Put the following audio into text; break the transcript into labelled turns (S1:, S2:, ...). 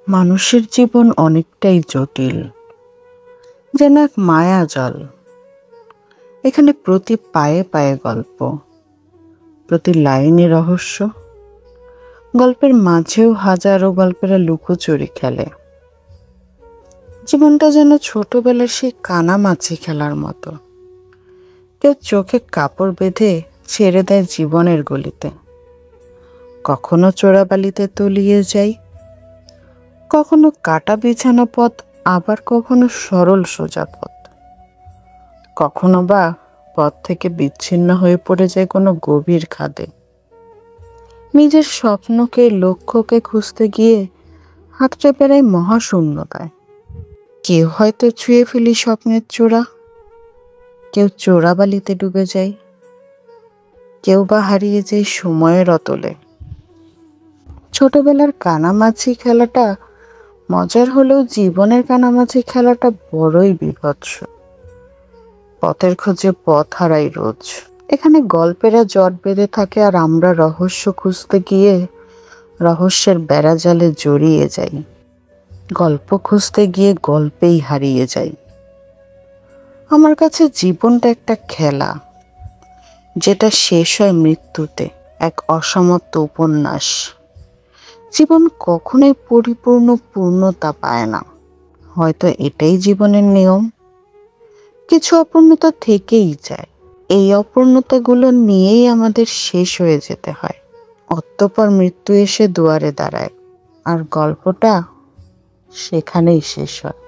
S1: মানুষের জীবন অনেকটাই জটিল, যেন এক মায়াজাল। এখানে প্রতি পায়ে পায়ে গল্প, প্রতি লাইনে রহস্য। গল্পের মাঝেও হাজারো গল্পেরা লুকোচুরি খেলে। জীবনটা যেন ছোটবেলার সেই কানামাছি খেলার মতো। কেউ চোখে কাপড় বেঁধে ছেড়ে দেয় জীবনের গলিতে। কখনো চোরাবালিতে তলিয়ে যায়, কখনো কাটা বিছানা পথ, আবার কখনো সরল সোজা পথ। কখনো বা পথ থেকে বিচ্ছিন্ন হয়ে পড়ে যায় কোনো গভীর খাদে। নিজের স্বপ্নকে, লক্ষ্যকে খুঁজতে গিয়ে হাতড়ে বেড়ায় মহাশূন্যতায়। কেউ হয়তো ছুঁয়ে ফেলি স্বপ্নের চূড়া, কেউ চোরাবালিতে ডুবে যায়, কেউ বা হারিয়ে যায় সময়ের অতলে। ছোটবেলার কানামাছি খেলাটা মজার হলেও জীবনের কানামাছি খেলাটা বড়ই বীভৎস। পথের খোঁজে পথ হারাই রোজ। এখানে গল্পেরা জট বেঁধে থাকে, আর আমরা রহস্য খুঁজতে গিয়ে রহস্যের বেড়াজালে জড়িয়ে যাই। গল্প খুঁজতে গিয়ে গল্পেই হারিয়ে যাই। আমার কাছে জীবনটা একটা খেলা, যেটা শেষ হয় মৃত্যুতে, এক অসমাপ্ত উপন্যাস। জীবন কখনোই পরিপূর্ণ পূর্ণতা পায় না। হয়তো এটাই জীবনের নিয়ম, কিছু অপূর্ণতা থেকেই যায়। এই অপূর্ণতাগুলো নিয়েই আমাদের শেষ হয়ে যেতে হয়। অতঃপর মৃত্যু এসে দুয়ারে দাঁড়ায়, আর গল্পটা সেখানেই শেষ হয়।